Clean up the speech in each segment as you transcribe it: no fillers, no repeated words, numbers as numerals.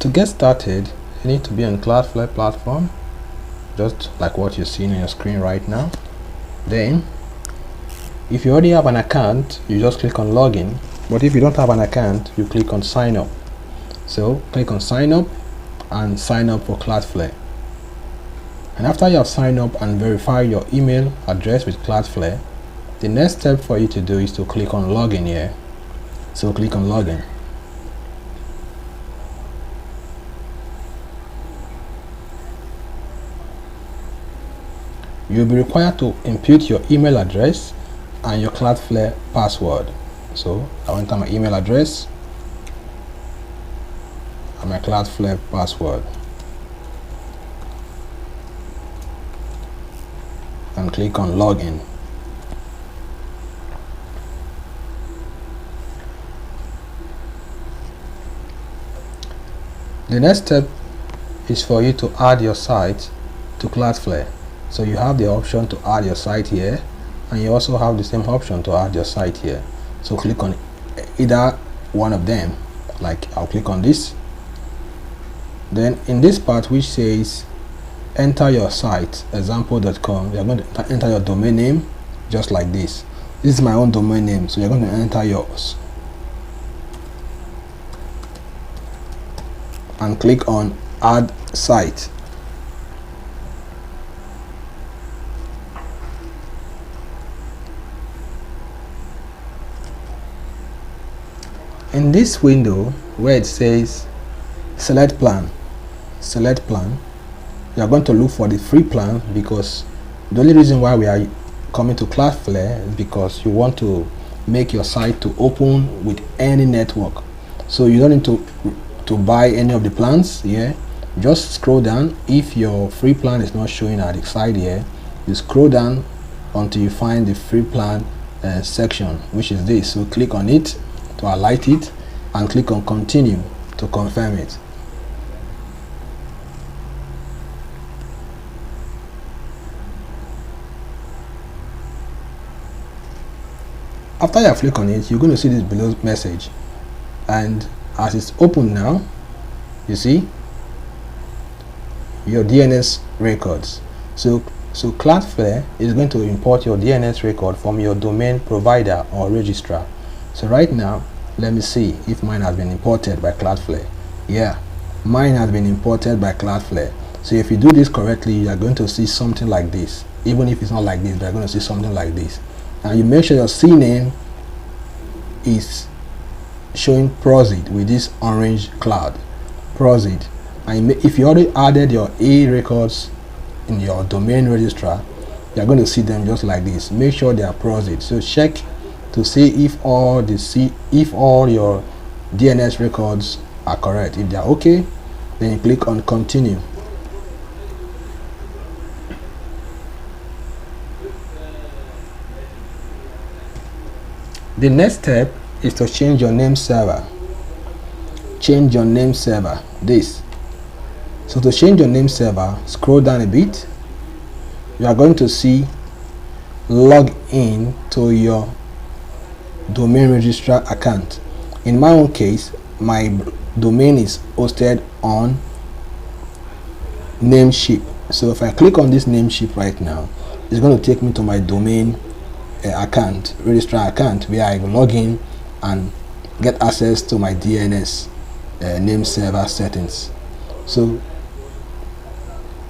To get started, you need to be on Cloudflare platform, just like what you're seeing on your screen right now. Then if you already have an account, you just click on login, but if you don't have an account, you click on sign up. So click on sign up and sign up for Cloudflare. And after you have signed up and verified your email address with Cloudflare, the next step for you to do is to click on login here. So click on login. You'll be required to input your email address and your Cloudflare password. So I'll enter my email address and my Cloudflare password and click on login. The next step is for you to add your site to Cloudflare. So you have the option to add your site here, and you also have the same option to add your site here. So click on either one of them. Like I'll click on this. Then in this part which says enter your site example.com, you're going to enter your domain name just like this. This is my own domain name, so you're going to enter yours and click on add site. In this window where it says select plan, you are going to look for the free plan, because the only reason why we are coming to Cloudflare is because you want to make your site to open with any network. So you don't need to buy any of the plans here. Just scroll down. If your free plan is not showing at the side here, you scroll down until you find the free plan section, which is this. So click on it to highlight it and click on continue to confirm it. After you have clicked on it, you're going to see this below message, and as it's open now, you see your DNS records. So Cloudflare is going to import your DNS record from your domain provider or registrar. So right now, let me see if mine has been imported by Cloudflare. Yeah, mine has been imported by Cloudflare. So if you do this correctly, you are going to see something like this. Even if it's not like this, you are going to see something like this. And you make sure your CNAME is showing proceed with this orange cloud, proceed. And if you already added your A records in your domain registrar, you are going to see them just like this. Make sure they are proceed. So check to see if all your DNS records are correct. If they are okay, then you click on continue. The next step is to change your name server. Change your name server. This. So to change your name server, scroll down a bit. You are going to see log in to your domain registrar account. In my own case, my domain is hosted on Namecheap. So if I click on this Namecheap right now, it's going to take me to my domain account, registrar account, where I log in and get access to my DNS name server settings. So,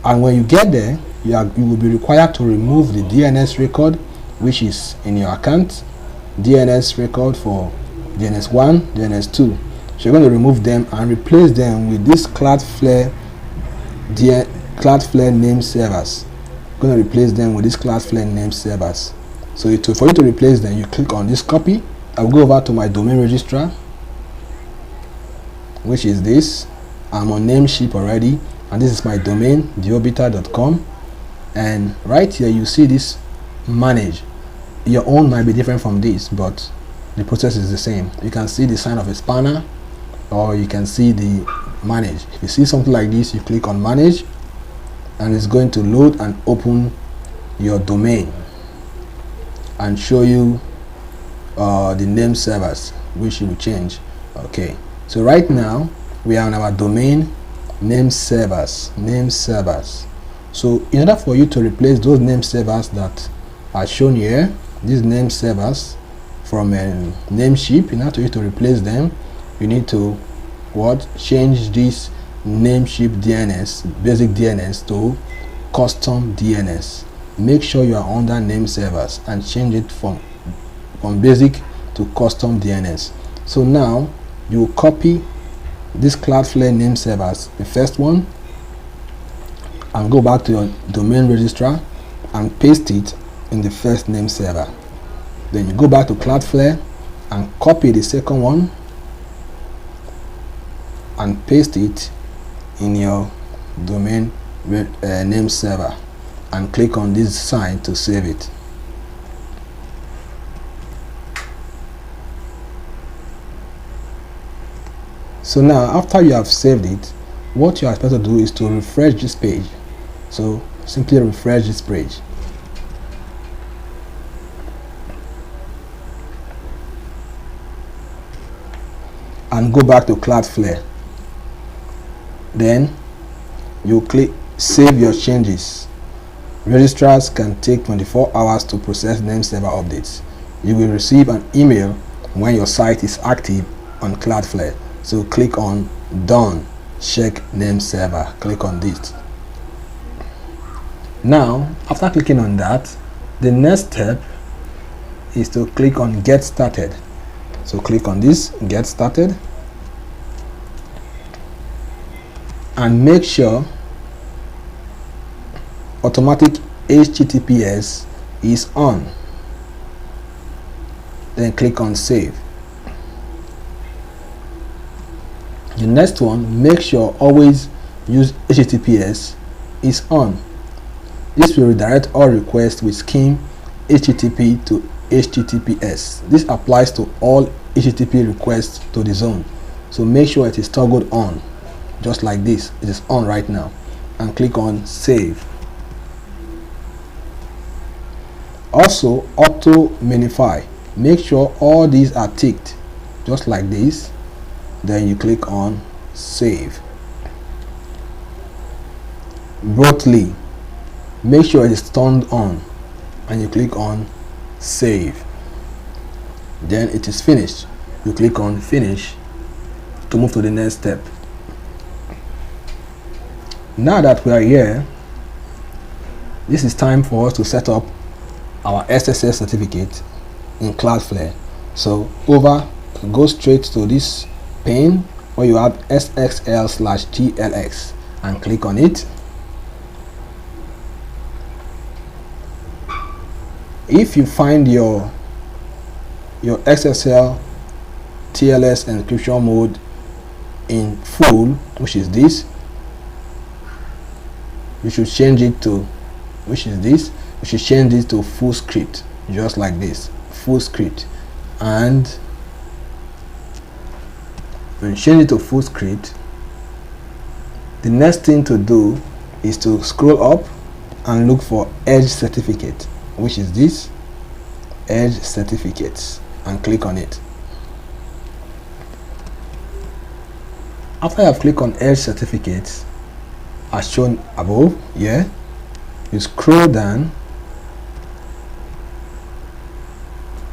and when you get there, you will be required to remove the DNS record which is in your account, DNS record for DNS1, DNS2. So you're going to remove them and replace them with this Cloudflare name servers. You're going to replace them with this Cloudflare name servers. So for you to replace them, you click on this copy. I'll go over to my domain registrar, which is this. I'm on Namecheap already, and this is my domain, theobiter.com. And right here you see this manage. Your own might be different from this, but the process is the same. You can see the sign of a spanner, or you can see the manage. If you see something like this, you click on manage, and it's going to load and open your domain and show you the name servers which you will change. Okay, so right now we are on our domain name servers. So in order for you to replace those name servers that are shown here, these name servers from Namecheap, in order for you to replace them, you need to change this Namecheap DNS, basic DNS, to custom DNS. Make sure you are under name servers and change it from basic to custom DNS. So now you copy this Cloudflare name servers, the first one, and go back to your domain registrar and paste it in the first name server. Then you go back to Cloudflare and copy the second one and paste it in your domain name server, and click on this sign to save it. So now after you have saved it, what you are supposed to do is to refresh this page. So simply refresh this page. And go back to Cloudflare. Then you click save your changes. Registrars can take 24 hours to process name server updates. You will receive an email when your site is active on Cloudflare. So click on done, check name server, click on this. Now after clicking on that, the next step is to click on get started. So click on this get started and make sure automatic HTTPS is on. Then click on save. The next one, make sure always use HTTPS is on. This will redirect all requests with scheme HTTP to HTTPS. This applies to all HTTP requests to the zone. So make sure it is toggled on, just like this. It is on right now, and click on save. Also auto minify. Make sure all these are ticked, just like this. Then you click on save. Broadly, make sure it is turned on, and you click on save. Then it is finished. You click on finish to move to the next step. Now that we are here, this is time for us to set up our SSL certificate in Cloudflare. So go straight to this pane where you have SSL/TLX and click on it. If you find your SSL TLS encryption mode in full, which is this, you should change it to full script, just like this, full script. And when you change it to full script, the next thing to do is to scroll up and look for Edge certificate, which is this, Edge certificates, and click on it. After you have clicked on Edge certificates as shown above here, you scroll down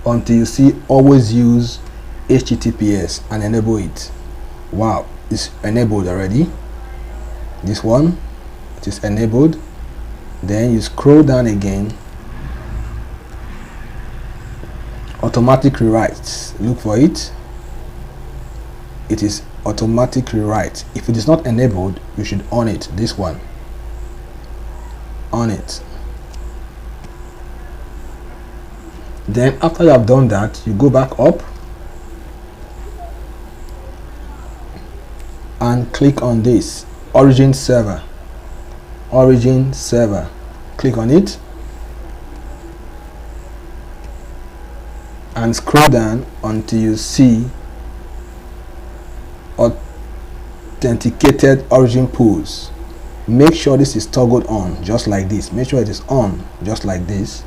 until you see always use HTTPS and enable it. Wow, it's enabled already. This one, it is enabled. Then you scroll down again, automatic rewrites, look for it. It is automatic rewrite. If it is not enabled, you should on it. This one, on it. Then after you have done that, you go back up and click on this origin server. Click on it and scroll down until you see authenticated origin pools. Make sure this is toggled on, just like this. Make sure it is on, just like this.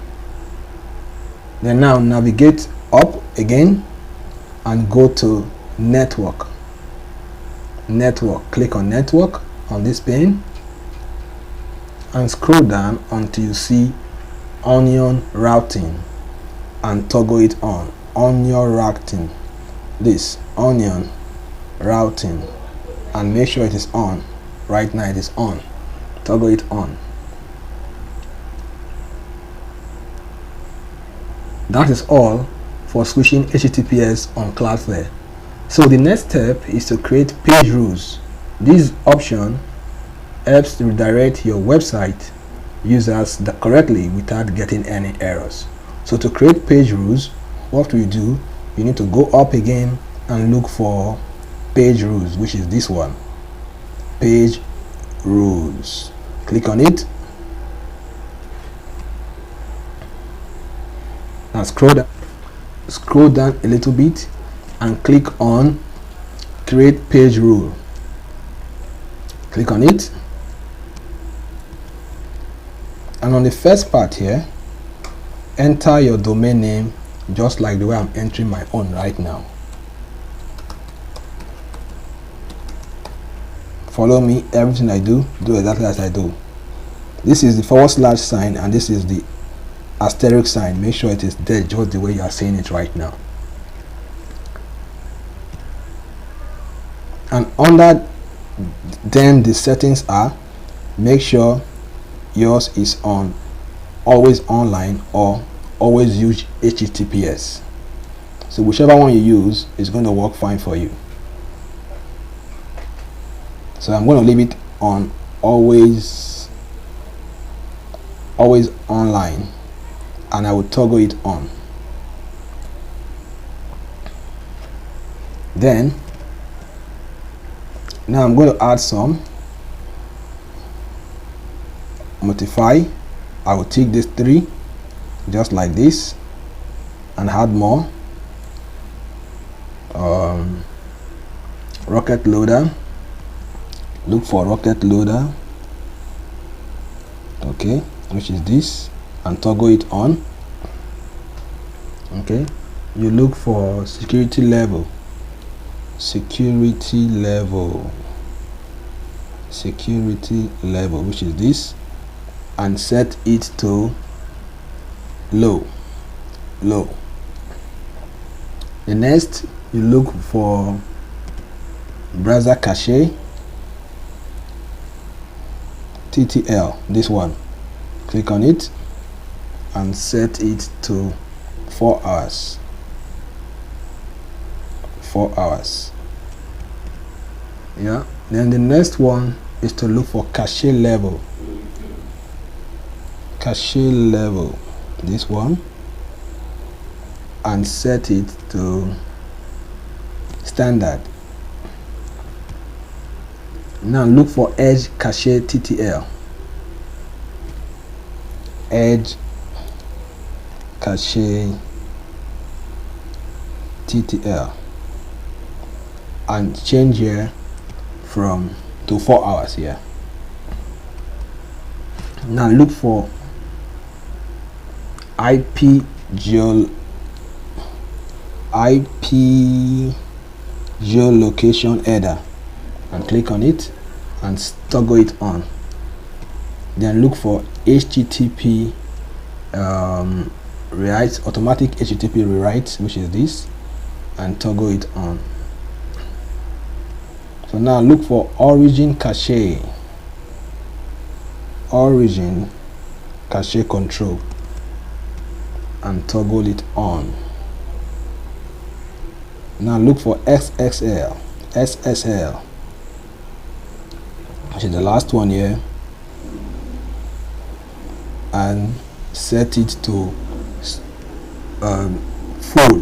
Then now navigate up again and go to network. network. Click on network on this pane and scroll down until you see onion routing and toggle it on. Onion routing, this onion routing, and make sure it is on. Right now it is on. Toggle it on. That is all for switching HTTPS on Cloudflare. So the next step is to create page rules. This option helps to redirect your website users correctly without getting any errors. So to create page rules, what we do, you need to go up again and look for page rules, which is this one, page rules. Click on it. Now scroll down a little bit and click on create page rule. Click on it, and on the first part here, enter your domain name just like the way I'm entering my own right now. Follow me, everything I do exactly as I do. This is the / sign and this is the asterisk sign. Make sure it is there just the way you are saying it right now. And under them the settings are, make sure yours is on always online or always use HTTPS. So whichever one you use is going to work fine for you. So I'm going to leave it on always online, and I will toggle it on. Then now I'm going to add some modify. I will tick this 3 just like this and add more. Rocket loader, look for rocket loader, okay, which is this, and toggle it on. Okay, you look for security level, which is this, and set it to low. The next, you look for browser cache, TTL, this one. Click on it and set it to 4 hours. 4 hours. Yeah. Then the next one is to look for cache level. This one, and set it to standard. Now look for edge cache TTL. Edge cache TTL, and change here from to 4 hours here. Now look for IP geolocation header and click on it and toggle it on. Then look for HTTP rewrites, automatic HTTP rewrites, which is this, and toggle it on. So now look for origin cache control and toggle it on. Now look for SSL, which is the last one here, and set it to full.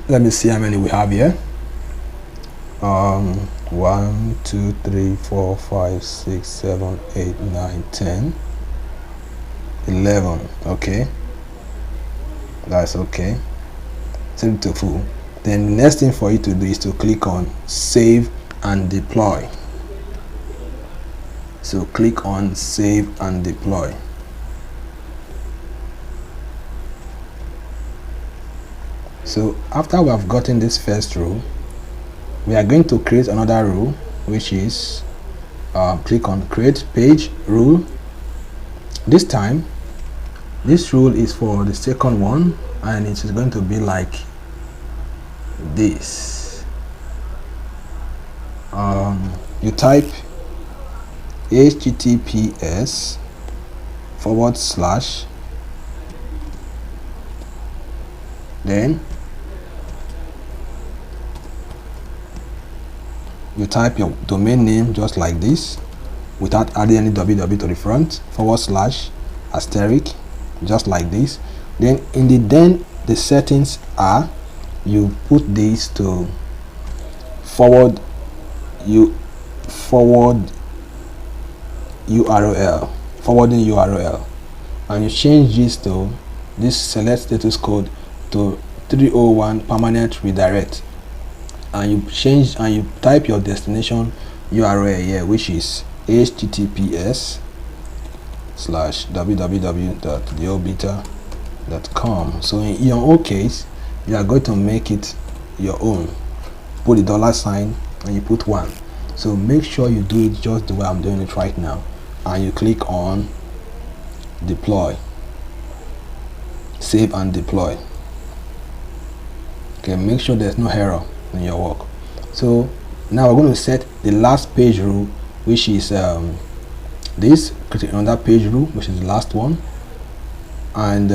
Let me see how many we have here. 1 2 3 4 5 6 7 8 9 10 11. Okay, that's okay. Set it to full. Then the next thing for you to do is to click on save and deploy. So click on save and deploy. So after we have gotten this first row, we are going to create another rule, which is click on create page rule. This time this rule is for the second one, and it is going to be like this. You type https / then you type your domain name just like this without adding any www to the front, / asterisk, just like this. Then the settings are, you put this to forwarding URL, and you change this to this select status code to 301 permanent redirect, and you type your destination URL here, which is https /www.theobita.com. so in your own case, you are going to make it your own. Put the $, and you put 1. So make sure you do it just the way I'm doing it right now, and you click on deploy, save and deploy. Okay, make sure there's no error in your work. So now we're going to set the last page rule, which is this. Create another page rule, which is the last one, and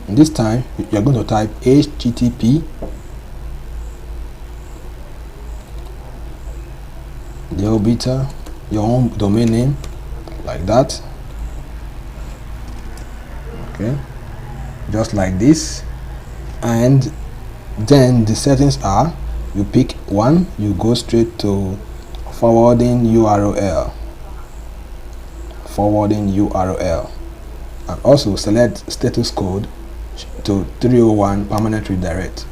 this time you're going to type http theobita, your own domain name, like that. Okay, just like this. And then the settings are, you pick 1, you go straight to forwarding URL, and also select status code to 301 permanent redirect,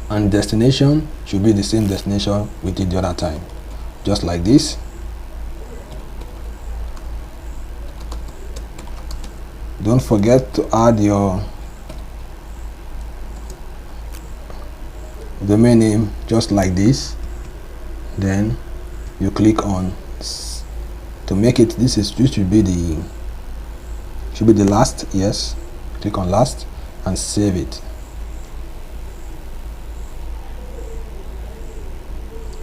and destination should be the same destination we did the other time, just like this. Don't forget to add your domain name just like this. Then you click on to make it, this should be the last. Yes, click on last and save it.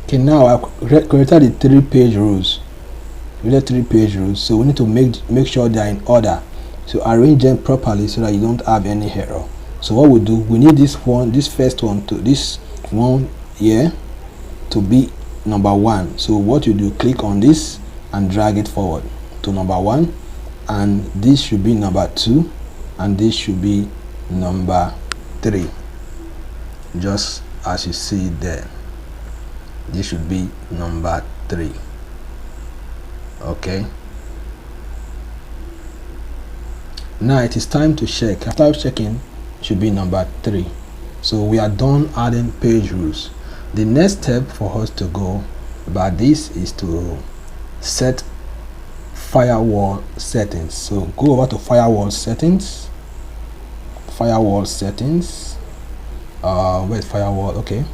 Okay, now I've created the 3 page rules. So we need to make sure they are in order, so arrange them properly so that you don't have any error. So what we do, we need this first one here to be number 1. So what you do, click on this and drag it forward to number 1, and this should be number 2, and this should be number 3, just as you see it there. This should be number 3. Okay, now it is time to check. After checking, it should be number 3. So we are done adding page rules. The next step for us to go about this is to set firewall settings. So go over to firewall settings. Where's firewall? Okay,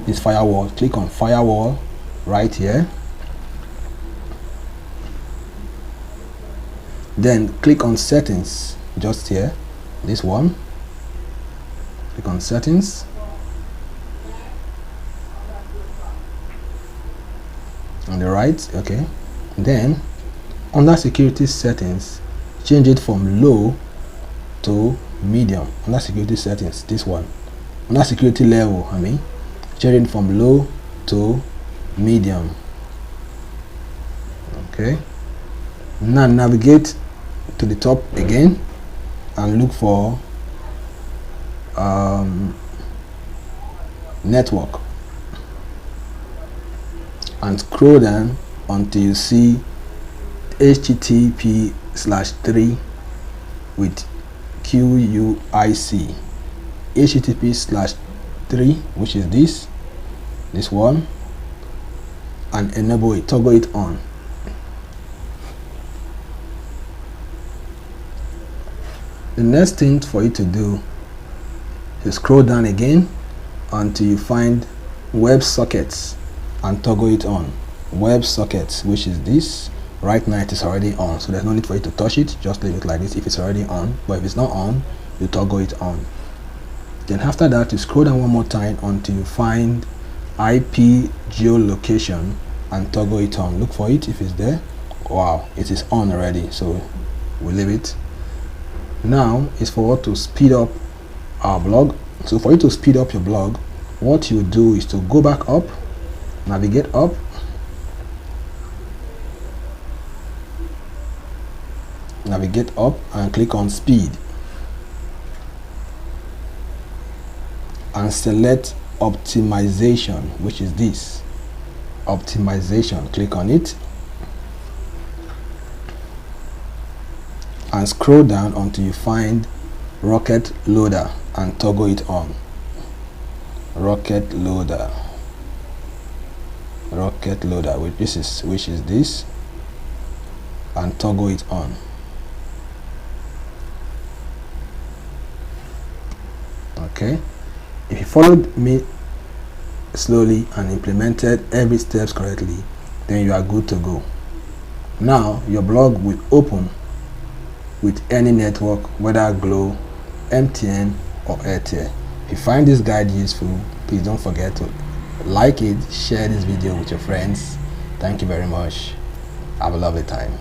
this firewall. Click on firewall right here, then click on settings just here, this one. Click on settings, on the right. Okay, then under security settings, change it from low to medium. Under security settings, this one, under security level, change it from low to medium. Okay, now navigate to the top again and look for network, and scroll down until you see http/3 with QUIC. http/3, which is this one, and enable it, toggle it on. The next thing for you to do is scroll down again until you find web sockets and toggle it on. Web sockets, which is this. Right now it is already on, so there's no need for you to touch it. Just leave it like this if it's already on, but if it's not on, you toggle it on. Then after that, you scroll down one more time until you find IP geolocation and toggle it on. Look for it if it's there. Wow, it is on already, so we leave it. Now is for us to speed up our blog. So for you to speed up your blog, what you do is to go back up, navigate up, and click on speed and select optimization, which is this optimization. Click on it and scroll down until you find rocket loader and toggle it on. Rocket loader, which is this, and toggle it on. Okay, if you followed me slowly and implemented every steps correctly, then you are good to go. Now your blog will open with any network, whether Glo, MTN or Airtel. If you find this guide useful, please don't forget to like it, share this video with your friends. Thank you very much. Have a lovely time.